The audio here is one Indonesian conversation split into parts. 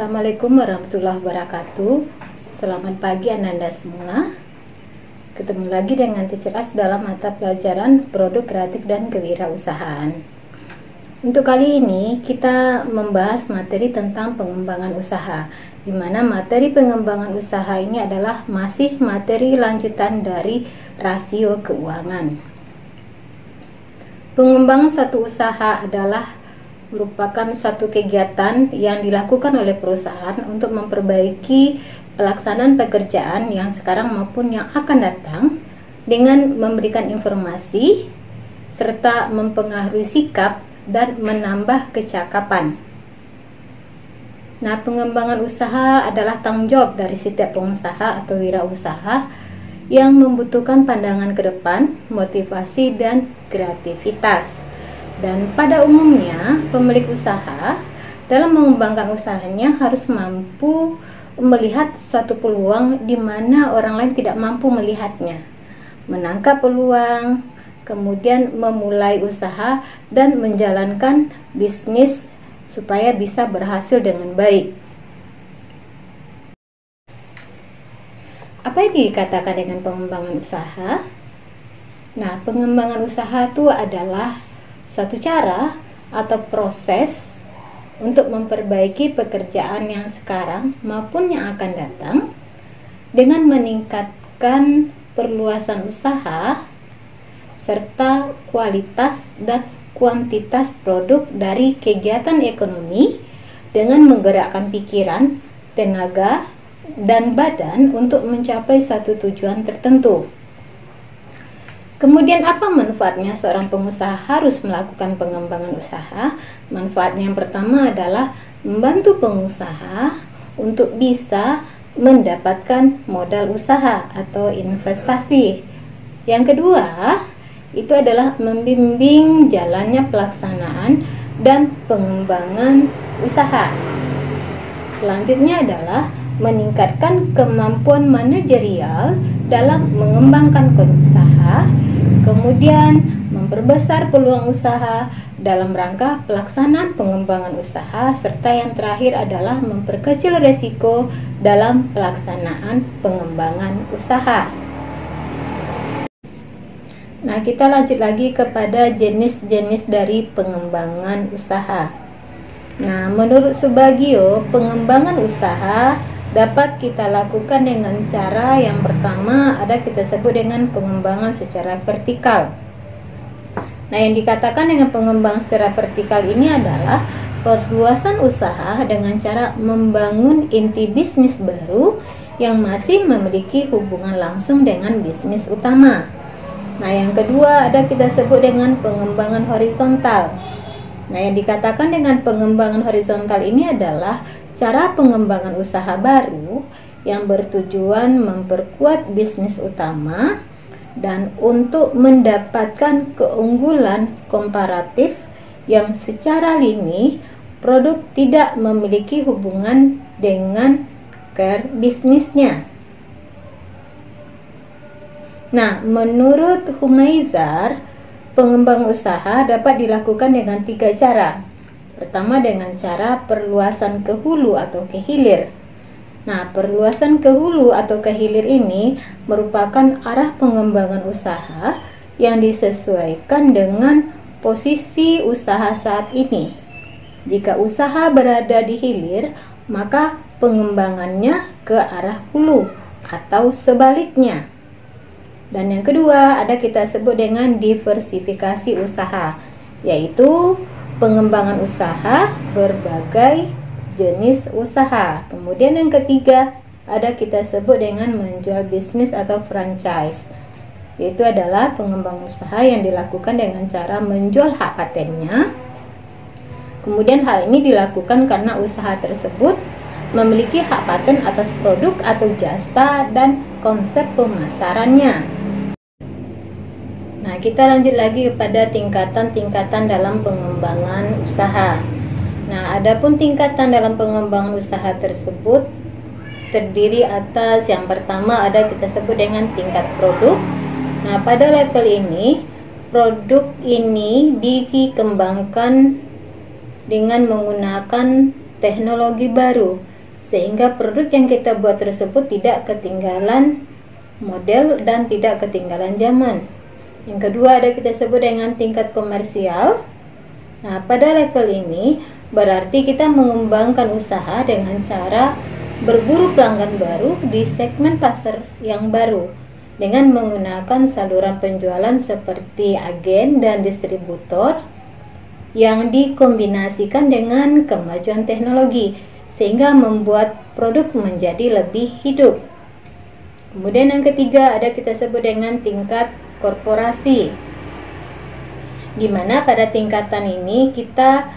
Assalamualaikum warahmatullahi wabarakatuh. Selamat pagi Ananda semua. Ketemu lagi dengan Teacher Ash dalam mata pelajaran Produk Kreatif dan Kewirausahaan. Untuk kali ini kita membahas materi tentang pengembangan usaha, di mana materi pengembangan usaha ini adalah masih materi lanjutan dari rasio keuangan. Pengembangan satu usaha adalah merupakan suatu kegiatan yang dilakukan oleh perusahaan untuk memperbaiki pelaksanaan pekerjaan yang sekarang maupun yang akan datang dengan memberikan informasi serta mempengaruhi sikap dan menambah kecakapan. Nah, pengembangan usaha adalah tanggung jawab dari setiap pengusaha atau wirausaha yang membutuhkan pandangan ke depan, motivasi, dan kreativitas. Dan pada umumnya, pemilik usaha dalam mengembangkan usahanya harus mampu melihat suatu peluang di mana orang lain tidak mampu melihatnya. Menangkap peluang, kemudian memulai usaha dan menjalankan bisnis supaya bisa berhasil dengan baik. Apa yang dikatakan dengan pengembangan usaha? Nah, pengembangan usaha itu adalah satu cara atau proses untuk memperbaiki pekerjaan yang sekarang maupun yang akan datang dengan meningkatkan perluasan usaha serta kualitas dan kuantitas produk dari kegiatan ekonomi dengan menggerakkan pikiran, tenaga, dan badan untuk mencapai satu tujuan tertentu. Kemudian apa manfaatnya seorang pengusaha harus melakukan pengembangan usaha? Manfaatnya yang pertama adalah membantu pengusaha untuk bisa mendapatkan modal usaha atau investasi. Yang kedua, itu adalah membimbing jalannya pelaksanaan dan pengembangan usaha. Selanjutnya adalah meningkatkan kemampuan manajerial dalam mengembangkan usaha, kemudian memperbesar peluang usaha dalam rangka pelaksanaan pengembangan usaha, serta yang terakhir adalah memperkecil resiko dalam pelaksanaan pengembangan usaha. Nah, kita lanjut lagi kepada jenis-jenis dari pengembangan usaha. Nah, menurut Subagio, pengembangan usaha dapat kita lakukan dengan cara yang pertama kita sebut dengan pengembangan secara vertikal. Nah, yang dikatakan dengan pengembangan secara vertikal ini adalah perluasan usaha dengan cara membangun inti bisnis baru yang masih memiliki hubungan langsung dengan bisnis utama. Nah, yang kedua kita sebut dengan pengembangan horizontal. Nah, yang dikatakan dengan pengembangan horizontal ini adalah cara pengembangan usaha baru yang bertujuan memperkuat bisnis utama dan untuk mendapatkan keunggulan komparatif yang secara lini produk tidak memiliki hubungan dengan core bisnisnya. Nah, menurut Humaizar, pengembangan usaha dapat dilakukan dengan 3 cara. Pertama, dengan cara perluasan ke hulu atau ke hilir. Nah, perluasan ke hulu atau ke hilir ini merupakan arah pengembangan usaha yang disesuaikan dengan posisi usaha saat ini. Jika usaha berada di hilir, maka pengembangannya ke arah hulu atau sebaliknya. Dan yang kedua kita sebut dengan diversifikasi usaha, yaitu pengembangan usaha berbagai jenis usaha. Kemudian yang ketiga kita sebut dengan menjual bisnis atau franchise, yaitu adalah pengembangan usaha yang dilakukan dengan cara menjual hak patennya. Kemudian hal ini dilakukan karena usaha tersebut memiliki hak paten atas produk atau jasa dan konsep pemasarannya. Nah, kita lanjut lagi kepada tingkatan-tingkatan dalam pengembangan usaha. Nah, adapun tingkatan dalam pengembangan usaha tersebut terdiri atas yang pertama kita sebut dengan tingkat produk. Nah, pada level ini produk ini dikembangkan dengan menggunakan teknologi baru sehingga produk yang kita buat tersebut tidak ketinggalan model dan tidak ketinggalan zaman. Yang kedua ada kita sebut dengan tingkat komersial. Nah, pada level ini berarti kita mengembangkan usaha dengan cara berburu pelanggan baru di segmen pasar yang baru dengan menggunakan saluran penjualan seperti agen dan distributor yang dikombinasikan dengan kemajuan teknologi sehingga membuat produk menjadi lebih hidup. Kemudian yang ketiga ada kita sebut dengan tingkat korporasi, di mana pada tingkatan ini kita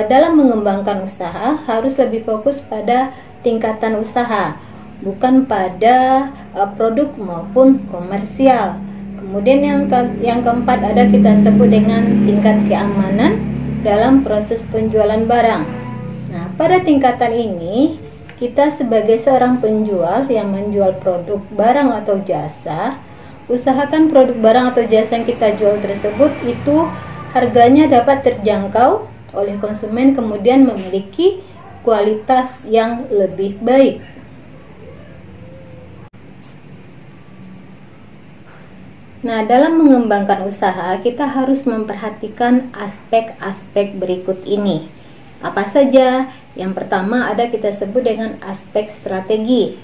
dalam mengembangkan usaha harus lebih fokus pada tingkatan usaha, bukan pada produk maupun komersial. Kemudian yang keempat ada kita sebut dengan tingkat keamanan dalam proses penjualan barang. Nah, pada tingkatan ini kita sebagai seorang penjual yang menjual produk barang atau jasa, usahakan produk barang atau jasa yang kita jual tersebut itu harganya dapat terjangkau oleh konsumen, kemudian memiliki kualitas yang lebih baik. Nah, dalam mengembangkan usaha kita harus memperhatikan aspek-aspek berikut ini. Apa saja? Yang pertama ada kita sebut dengan aspek strategi.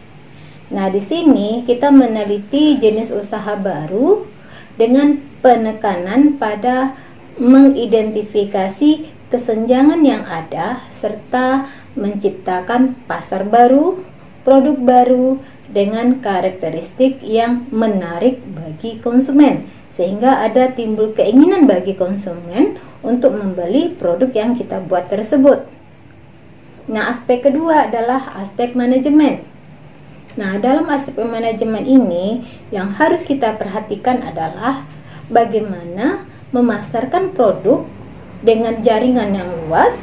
Nah, di sini kita meneliti jenis usaha baru dengan penekanan pada mengidentifikasi kesenjangan yang ada serta menciptakan pasar baru, produk baru dengan karakteristik yang menarik bagi konsumen sehingga ada timbul keinginan bagi konsumen untuk membeli produk yang kita buat tersebut. Nah, aspek kedua adalah aspek manajemen. Nah, dalam aspek manajemen ini yang harus kita perhatikan adalah bagaimana memasarkan produk dengan jaringan yang luas,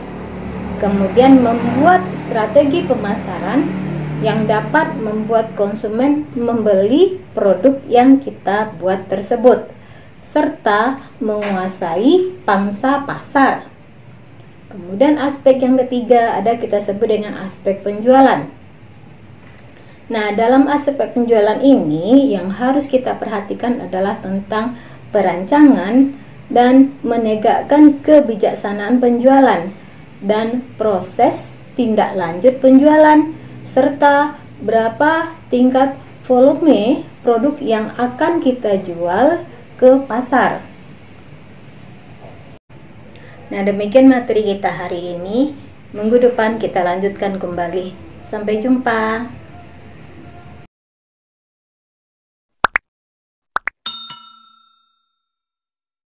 kemudian membuat strategi pemasaran yang dapat membuat konsumen membeli produk yang kita buat tersebut, serta menguasai pangsa pasar. Kemudian aspek yang ketiga ada kita sebut dengan aspek penjualan. Nah, dalam aspek penjualan ini yang harus kita perhatikan adalah tentang perancangan dan menegakkan kebijaksanaan penjualan dan proses tindak lanjut penjualan serta berapa tingkat volume produk yang akan kita jual ke pasar. Nah, demikian materi kita hari ini. Minggu depan kita lanjutkan kembali. Sampai jumpa.